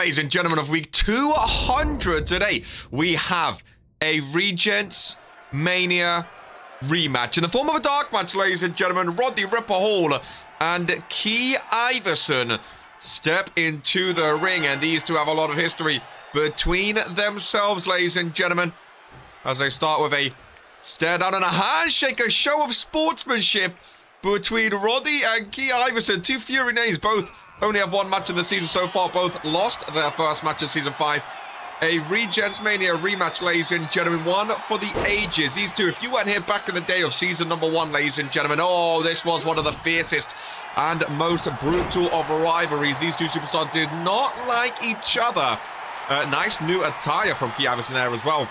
Ladies and gentlemen of week 200 today, we have a Regents Mania rematch in the form of a dark match, ladies and gentlemen. Roddy Ripper Hall and Key Iverson step into the ring, and these two have a lot of history between themselves, ladies and gentlemen, as they start with a stare down and a handshake, a show of sportsmanship between Roddy and Key Iverson. Two Fury names, both only have one match in the season so far. Both lost their first match of Season 5. A Regents Mania rematch, ladies and gentlemen. One for the ages. These two, if you weren't here back in the day of Season number 1, ladies and gentlemen, oh, this was one of the fiercest and most brutal of rivalries. These two superstars did not like each other. Nice new attire from Key Iverson there as well.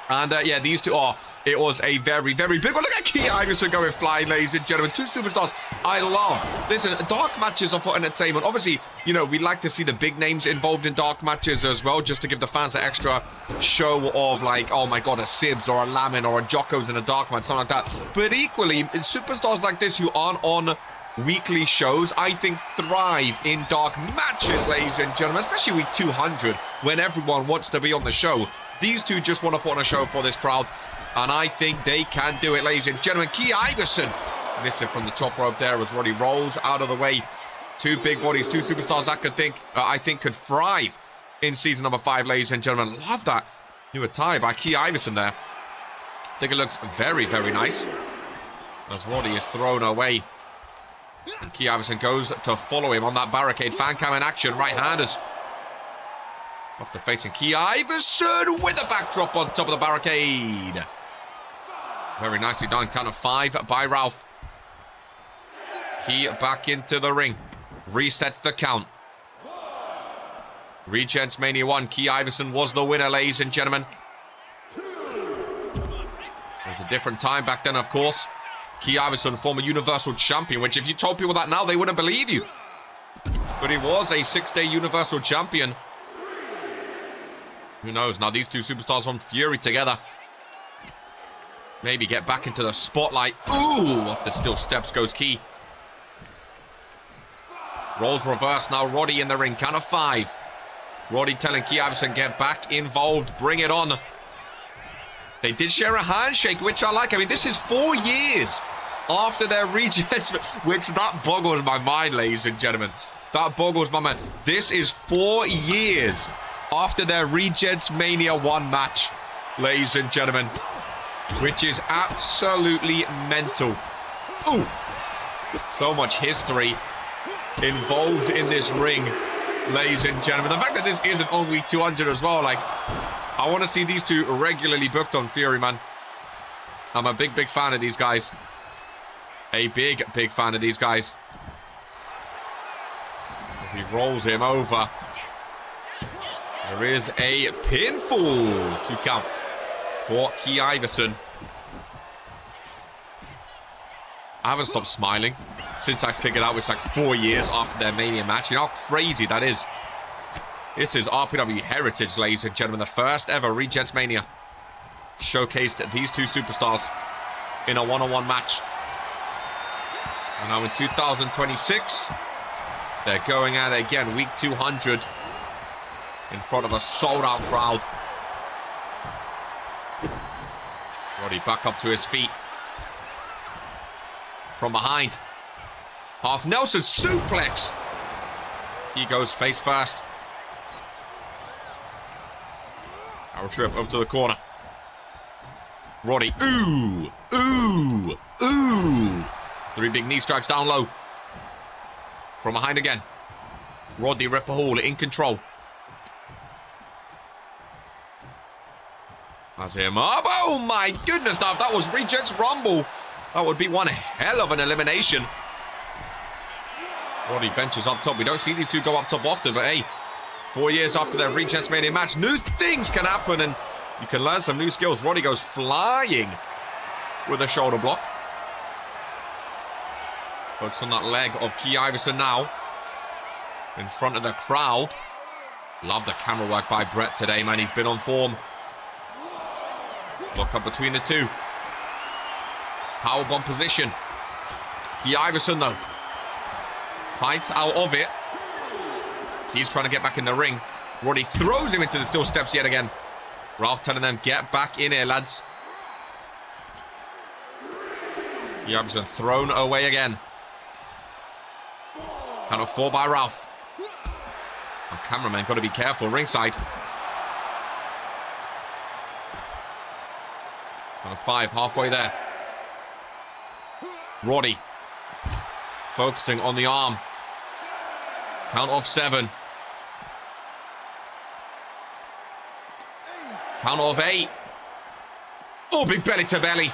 And yeah, these two are... It was a very, very big one. Look at Key Iverson going flying, ladies and gentlemen. Two superstars I love. Listen, dark matches are for entertainment. Obviously, you know, we like to see the big names involved in dark matches as well, just to give the fans an extra show of, like, oh my god, a Sibs or a Lamin or a Jocko's in a dark match, something like that. But equally, superstars like this who aren't on weekly shows, I think, thrive in dark matches, ladies and gentlemen, especially week 200, when everyone wants to be on the show. These two just want to put on a show for this crowd. And I think they can do it, ladies and gentlemen. Key Iverson missing from the top rope there as Roddy rolls out of the way. Two big bodies, two superstars I think could thrive in season number 5, ladies and gentlemen. Love that new attire by Key Iverson there. I think it looks very, very nice as Roddy is thrown away. And Key Iverson goes to follow him on that barricade. Fan cam in action, right-handers. After facing Key Iverson with a backdrop on top of the barricade. Very nicely done. Count of 5 by Ralph. Key back into the ring. Resets the count. Regents Mania 1. Key Iverson was the winner, ladies and gentlemen. It was a different time back then, of course. Key Iverson, former Universal Champion, which if you told people that now, they wouldn't believe you. But he was a 6-day Universal Champion. Who knows? Now these two superstars on Fury together. Maybe get back into the spotlight. Ooh! Off the still steps goes Key. Rolls reverse now. Roddy in the ring. Count of 5. Roddy telling Key Iverson, get back involved. Bring it on. They did share a handshake, which I like. I mean, this is 4 years after their Regents, which that boggles my mind, ladies and gentlemen. That boggles my mind. This is 4 years after their Regents Mania 1 match, ladies and gentlemen, which is absolutely mental. Ooh! So much history involved in this ring, ladies and gentlemen. The fact that this isn't on week 200 as well, like, I want to see these two regularly booked on Fury, man. I'm a big, big fan of these guys. A big, big fan of these guys. As he rolls him over. There is a pinfall to count for Key Iverson. I haven't stopped smiling since I figured out it's like 4 years after their Mania match. You know how crazy that is? This is RPW heritage, ladies and gentlemen. The first ever Regents Mania showcased these two superstars in a one-on-one match. And now in 2026, they're going at it again, week 200. In front of a sold-out crowd. Roddy back up to his feet. From behind. Half Nelson suplex. He goes face first. Arrow trip over to the corner. Roddy. Ooh. Ooh. Ooh. 3 big knee strikes down low. From behind again. Roddy Ripper Hall in control. Has him up. Oh my goodness. Now if that was Regents Rumble, that would be one hell of an elimination. Roddy ventures up top. We don't see these two go up top often, but hey, 4 years after their Regents Mania match, new things can happen and you can learn some new skills. Roddy goes flying with a shoulder block. Focus on that leg of Key Iverson now. In front of the crowd. Love the camera work by Brett today, man. He's been on form. Look up between the two. Powerbomb position. Key Iverson, though, fights out of it. He's trying to get back in the ring. Roddy throws him into the steel steps yet again. Ralph telling them, get back in here, lads. Iverson thrown away again. Count of 4 by Ralph. Our cameraman got to be careful ringside. Count of 5, halfway there. Roddy focusing on the arm. Count of 7. Count of 8. Oh, big belly to belly.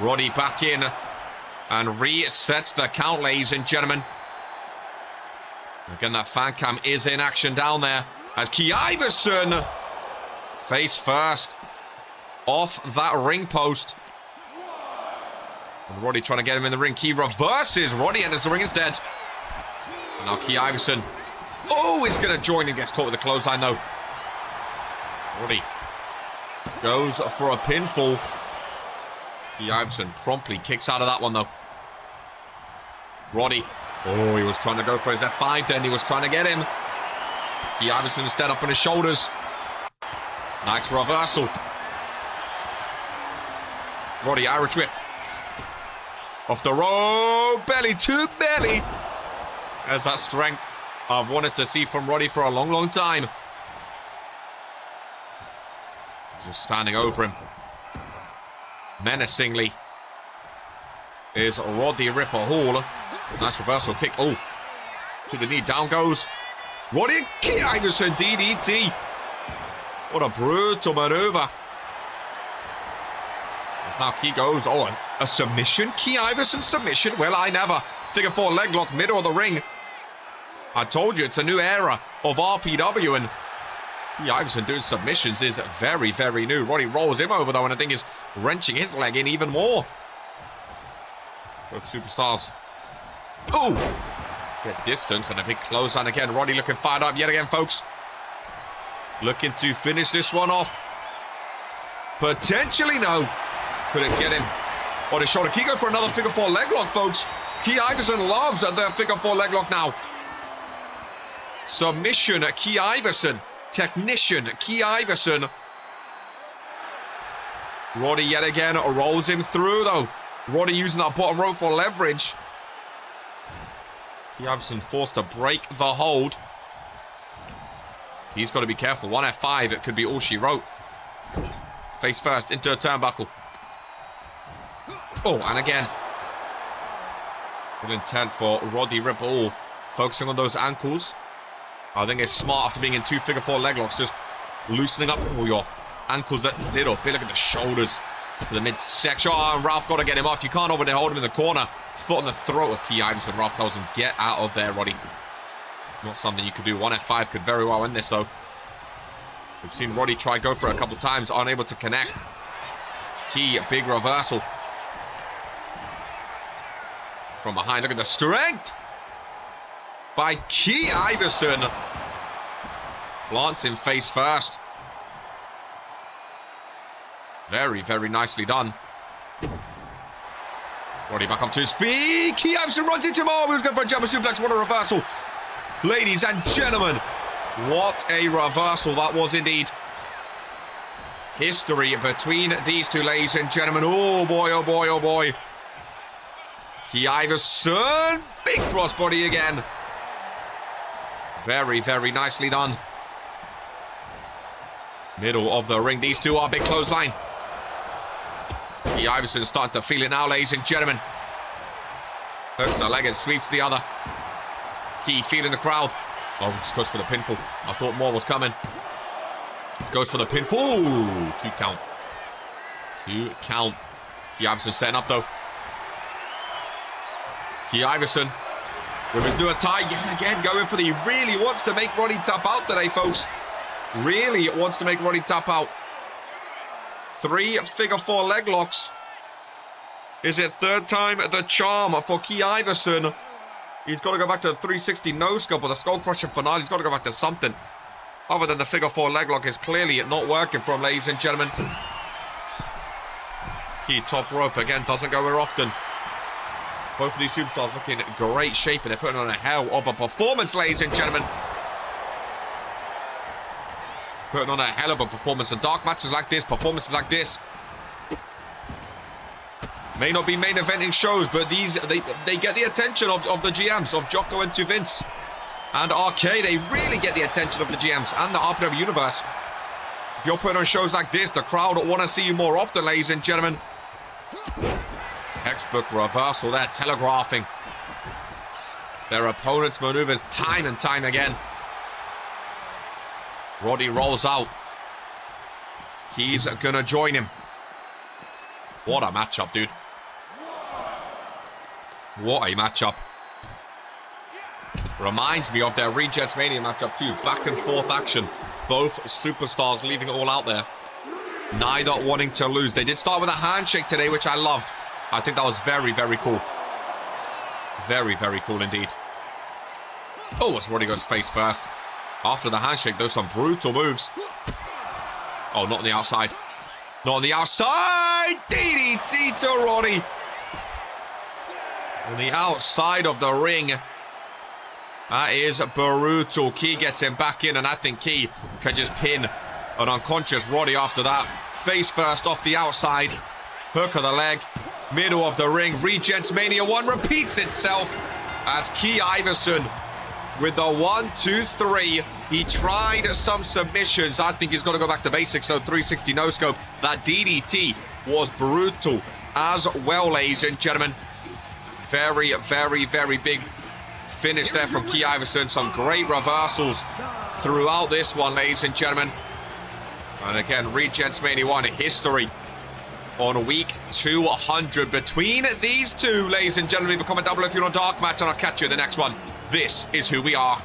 Roddy back in and resets the count, ladies and gentlemen. Again, that fan cam is in action down there as Iverson face first off that ring post. And Roddy trying to get him in the ring. Key reverses. Roddy enters the ring instead. And now Iverson. Oh, he's going to join and gets caught with the clothesline though. Roddy goes for a pinfall. Iverson promptly kicks out of that one though. Roddy. Oh, he was trying to go for his F5 then. He was trying to get him. Iverson instead up on his shoulders. Nice reversal. Roddy, Irish whip. Off the rope. Belly to belly. There's that strength I've wanted to see from Roddy for a long, long time. Just standing over him. Menacingly is Roddy Ripper Hall. Nice reversal kick. Oh, to the knee. Down goes Roddy. Iverson DDT. What a brutal maneuver. As now Key goes. Oh, a submission. Iverson submission. Well, I never. Figure 4 leg lock, middle of the ring. I told you it's a new era of RPW, and Iverson doing submissions is very, very new. Roddy rolls him over though, and I think is wrenching his leg in even more. Both superstars. Oh! Get distance and a big clothesline again. Roddy looking fired up yet again, folks. Looking to finish this one off. Potentially, no. Couldn't get him on his shoulder. Key go for another figure 4 leg lock, folks. Iverson loves the figure 4 leg lock now. Submission, Iverson. Technician, Iverson. Roddy yet again rolls him through though. Roddy using that bottom rope for leverage. Iverson forced to break the hold. He's got to be careful. 1 F5, it could be all she wrote. Face first into a turnbuckle. Oh, and again. Good intent for Roddy Ripple. Focusing on those ankles. I think it's smart after being in 2 figure 4 leg locks, just loosening up all your ankles that little bit. Look at the shoulders to the midsection. Oh, and Ralph got to get him off. You can't hold him in the corner. Foot on the throat of Iverson. Ralph tells him, get out of there, Roddy. Not something you could do. 1 F5 could very well end this, though. We've seen Roddy try go for it a couple times, unable to connect. Key, big reversal. From behind, look at the strength by Iverson. Lancing face first. Very, very nicely done. Roddy back up to his feet. Iverson runs into him. Oh, he was going for a jumper suplex. What a reversal. Ladies and gentlemen, what a reversal that was indeed. History between these two, ladies and gentlemen. Oh boy, oh boy, oh boy. Iverson. Big crossbody again. Very, very nicely done. Middle of the ring. These two are big clothesline. Iverson starting to feel it now, ladies and gentlemen. Hooks the leg and sweeps the other. Key feeling the crowd. Oh, just goes for the pinfall. I thought more was coming. Goes for the pinfall. 2 count. 2 count. Iverson setting up though. Iverson with his new attire yet again going for the... He really wants to make Roddy tap out today, folks. Really wants to make Roddy tap out. 3 figure 4 leg locks. Is it 3rd time the charm for Iverson? He's got to go back to the 360 no scope or the skull crushing finale. He's got to go back to something other than the figure 4 leg lock. Is clearly not working for him, ladies and gentlemen. Key top rope again, doesn't go very often. Both of these superstars looking in great shape, and they're putting on a hell of a performance, ladies and gentlemen. Putting on a hell of a performance. And dark matches like this, performances like this, may not be main eventing shows, but these, they get the attention of the GMs, of Jocko and Vince and RK. They really get the attention of the GMs and the RPW universe. If you're putting on shows like this, the crowd want to see you more often, ladies and gentlemen. Textbook reversal there, telegraphing their opponent's maneuvers time and time again. Roddy rolls out. He's gonna join him. What a matchup, dude. What a matchup. Reminds me of their Regents Mania matchup too. Back and forth action. Both superstars leaving it all out there. Neither wanting to lose. They did start with a handshake today, which I loved. I think that was very, very cool. Very, very cool indeed. Oh, as Roddy goes face first. After the handshake, those some brutal moves. Oh, not on the outside. Not on the outside. DDT to Roddy. On the outside of the ring. That is brutal. Key gets him back in, and I think Key can just pin an unconscious Roddy after that. Face first off the outside. Hook of the leg. Middle of the ring. Regents Mania 1 repeats itself as Key IVYSON with the 1, 2, 3. He tried some submissions. I think he's got to go back to basics. So 360 no scope. That DDT was brutal as well, ladies and gentlemen. Very, very, very big finish there from Key IVYSON. Some great reversals throughout this one, ladies and gentlemen. And again, Regents Mania 1 history on week 200 between these two, ladies and gentlemen. Leave a comment down below if you're on a dark match, and I'll catch you in the next one. This is who we are.